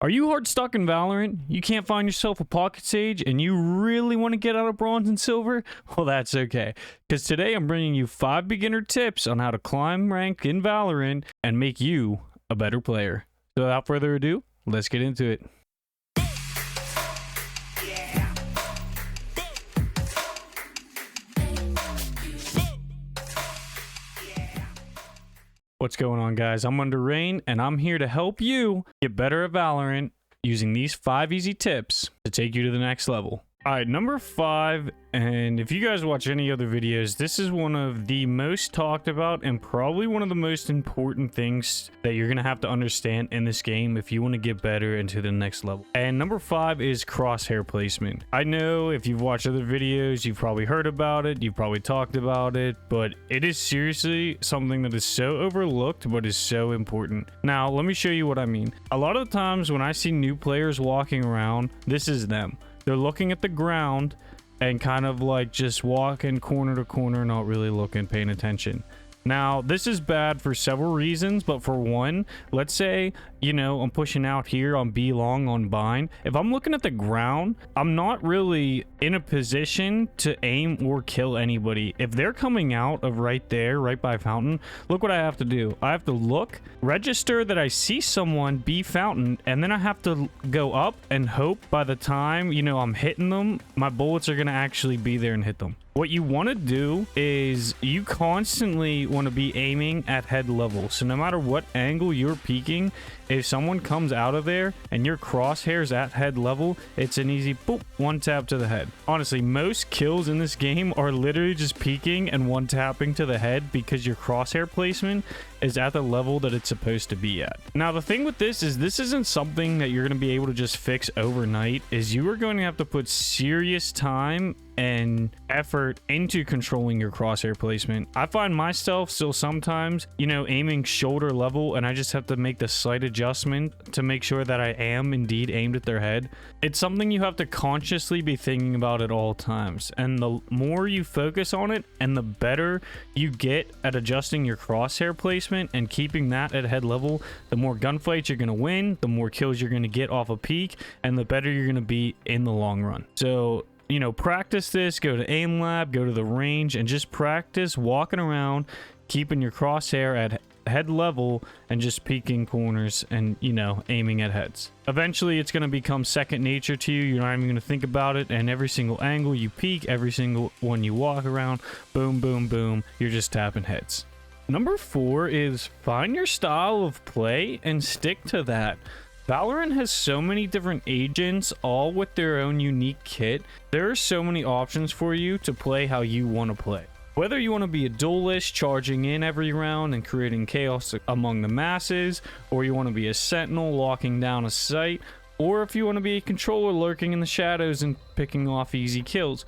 Are you hard stuck in Valorant? You can't find yourself a pocket sage and you really want to get out of bronze and silver? Well, that's okay, because today I'm bringing you 5 beginner tips on how to climb rank in Valorant and make you a better player. So without further ado, let's get into it. What's going on, guys? I'm Under Rain, and I'm here to help you get better at Valorant using these 5 easy tips to take you to the next level. All right, number 5, and if you guys watch any other videos, this is one of the most talked about and probably one of the most important things that you're going to have to understand in this game if you want to get better into the next level. And number 5 is crosshair placement. I know if you've watched other videos, you've probably heard about it, you've probably talked about it, but it is seriously something that is so overlooked but is so important. Now, let me show you what I mean. A lot of the times when I see new players walking around, this is them. They're looking at the ground and kind of like just walking corner to corner, not really looking, paying attention. Now, this is bad for several reasons, but for one, let's say, you know, I'm pushing out here on B long on bind. If I'm looking at the ground, I'm not really in a position to aim or kill anybody. If they're coming out of right there, right by fountain, look what I have to do. I have to look, register that I see someone be fountain, and then I have to go up and hope by the time, you know, I'm hitting them, my bullets are going to actually be there and hit them. What you want to do is you constantly want to be aiming at head level. So no matter what angle you're peeking, if someone comes out of there and your crosshairs at head level, it's an easy boop, one tap to the head. Honestly, most kills in this game are literally just peeking and one tapping to the head because your crosshair placement is at the level that it's supposed to be at. Now, the thing with this is this isn't something that you're going to be able to just fix overnight. Is you are going to have to put serious time and effort into controlling your crosshair placement. I find myself still sometimes, you know, aiming shoulder level, and I just have to make the slight adjustment to make sure that I am indeed aimed at their head. It's something you have to consciously be thinking about at all times, and the more you focus on it and the better you get at adjusting your crosshair placement and keeping that at head level, the more gunfights you're going to win, the more kills you're going to get off a peak, and the better you're going to be in the long run. So, you know, practice this, go to aim lab, go to the range, and just practice walking around, keeping your crosshair at head level and just peeking corners and, you know, aiming at heads. Eventually, it's going to become second nature to you. You're not even going to think about it, and every single angle you peek, every single one you walk around, boom, boom, boom, you're just tapping heads. Number 4 is find your style of play and stick to that. Valorant has so many different agents, all with their own unique kit. There are so many options for you to play how you want to play. Whether you want to be a duelist, charging in every round and creating chaos among the masses, or you want to be a sentinel locking down a site, or if you want to be a controller lurking in the shadows and picking off easy kills.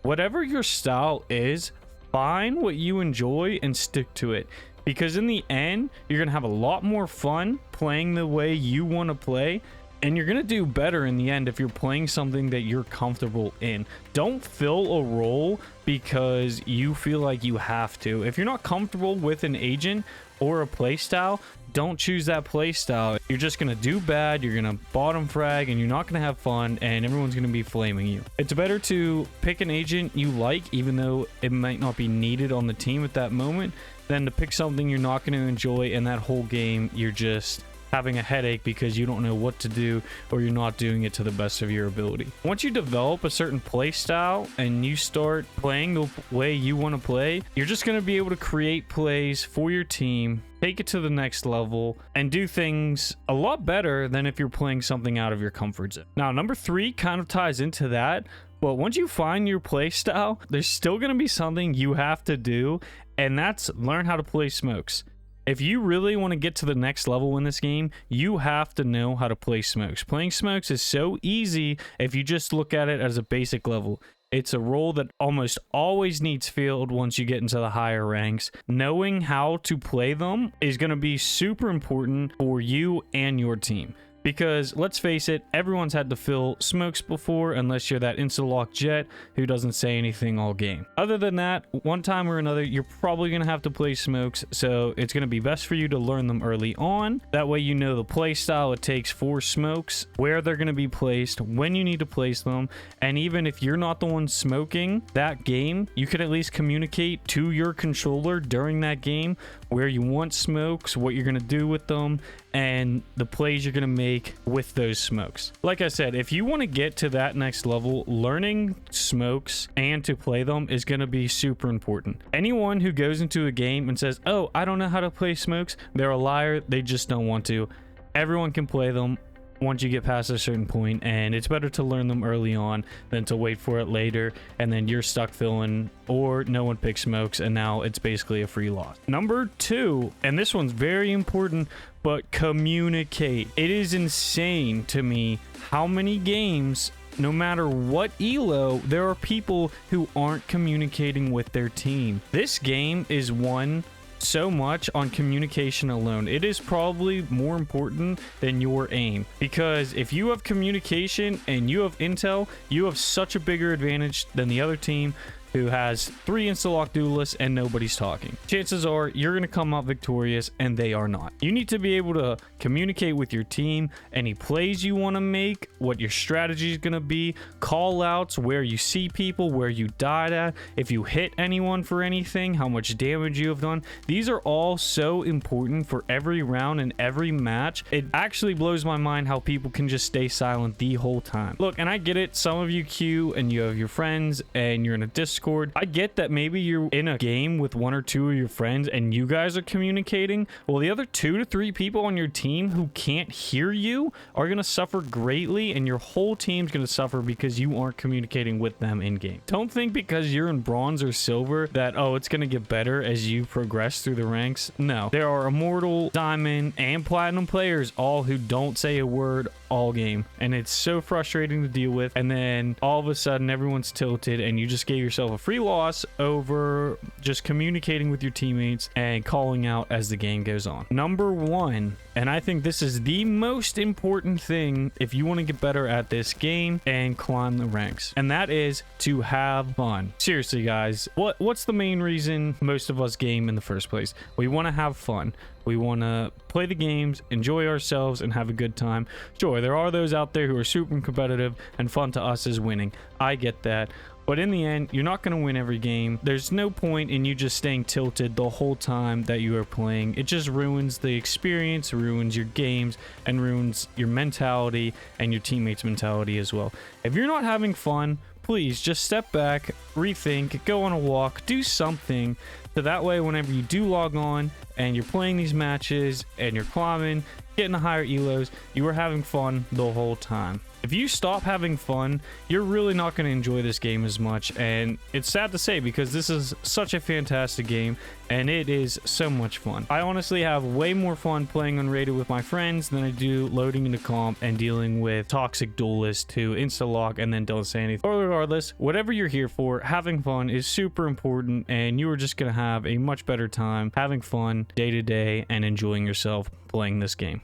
Whatever your style is, find what you enjoy and stick to it. Because in the end, you're going to have a lot more fun playing the way you want to play. And you're going to do better in the end if you're playing something that you're comfortable in. Don't fill a role because you feel like you have to. If you're not comfortable with an agent or a playstyle, don't choose that playstyle. You're just going to do bad, you're going to bottom frag, and you're not going to have fun, and everyone's going to be flaming you. It's better to pick an agent you like, even though it might not be needed on the team at that moment, than to pick something you're not going to enjoy, and that whole game you're just having a headache because you don't know what to do or you're not doing it to the best of your ability. Once you develop a certain play style and you start playing the way you want to play, you're just going to be able to create plays for your team, take it to the next level, and do things a lot better than if you're playing something out of your comfort zone. Now, number 3 kind of ties into that. But once you find your play style, there's still going to be something you have to do, and that's learn how to play smokes. If you really want to get to the next level in this game, you have to know how to play smokes. Playing smokes is so easy if you just look at it as a basic level. It's a role that almost always needs filled once you get into the higher ranks. Knowing how to play them is going to be super important for you and your team. Because let's face it, everyone's had to fill smokes before, unless you're that insta-lock jet who doesn't say anything all game. Other than that, one time or another, you're probably going to have to play smokes, so it's going to be best for you to learn them early on. That way you know the play style it takes for smokes, where they're going to be placed, when you need to place them, and even if you're not the one smoking that game, you can at least communicate to your controller during that game where you want smokes, what you're going to do with them, and the plays you're going to make with those smokes. Like I said, if you want to get to that next level, learning smokes and to play them is going to be super important. Anyone who goes into a game and says, oh, I don't know how to play smokes, they're a liar. They just don't want to. Everyone can play them once you get past a certain point, and it's better to learn them early on than to wait for it later and then you're stuck filling, or no one picks smokes and now it's basically a free loss. Number 2, and this one's very important, but communicate. It is insane to me how many games, no matter what elo, there are people who aren't communicating with their team. This game is won so much on communication alone. It is probably more important than your aim, because if you have communication and you have intel, you have such a bigger advantage than the other team who has 3 insta-lock duelists and nobody's talking. Chances are you're going to come out victorious and they are not. You need to be able to communicate with your team, any plays you want to make, what your strategy is going to be, call outs, where you see people, where you died at, if you hit anyone for anything, how much damage you have done. These are all so important for every round and every match. It actually blows my mind how people can just stay silent the whole time. Look, and I get it, some of you queue and you have your friends and you're in a Discord. I get that maybe you're in a game with 1 or 2 of your friends and you guys are communicating. Well, the other 2 to 3 people on your team who can't hear you are going to suffer greatly, and your whole team's going to suffer because you aren't communicating with them in game. Don't think because you're in bronze or silver that, oh, it's going to get better as you progress through the ranks. No, there are immortal, diamond, and platinum players all who don't say a word all game, and it's so frustrating to deal with. And then all of a sudden everyone's tilted and you just gave yourself a free loss over just communicating with your teammates and calling out as the game goes on. Number 1, and I think this is the most important thing if you want to get better at this game and climb the ranks, and that is to have fun. Seriously, guys, what's the main reason most of us game in the first place? We want to have fun. We want to play the games, enjoy ourselves, and have a good time. Sure, there are those out there who are super competitive, and fun to us is winning. I get that. But in the end, you're not going to win every game. There's no point in you just staying tilted the whole time that you are playing. It just ruins the experience, ruins your games, and ruins your mentality and your teammates' mentality as well. If you're not having fun, please just step back, rethink, go on a walk, do something, so that way whenever you do log on and you're playing these matches and you're climbing, getting the higher elos, you are having fun the whole time. If you stop having fun, you're really not going to enjoy this game as much, and it's sad to say because this is such a fantastic game and it is so much fun. I honestly have way more fun playing unrated with my friends than I do loading into comp and dealing with toxic duelists who insta-lock and then don't say anything. But regardless, whatever you're here for, having fun is super important, and you are just going to have a much better time having fun day to day and enjoying yourself playing this game.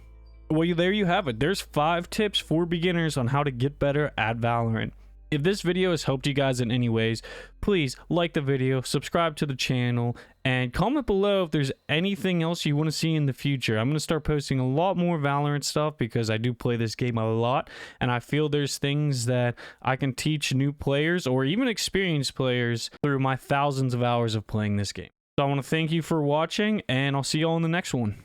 Well, there you have it. There's 5 tips for beginners on how to get better at Valorant. If this video has helped you guys in any ways, please like the video, subscribe to the channel, and comment below if there's anything else you want to see in the future. I'm going to start posting a lot more Valorant stuff because I do play this game a lot, and I feel there's things that I can teach new players or even experienced players through my thousands of hours of playing this game. So I want to thank you for watching, and I'll see you all in the next one.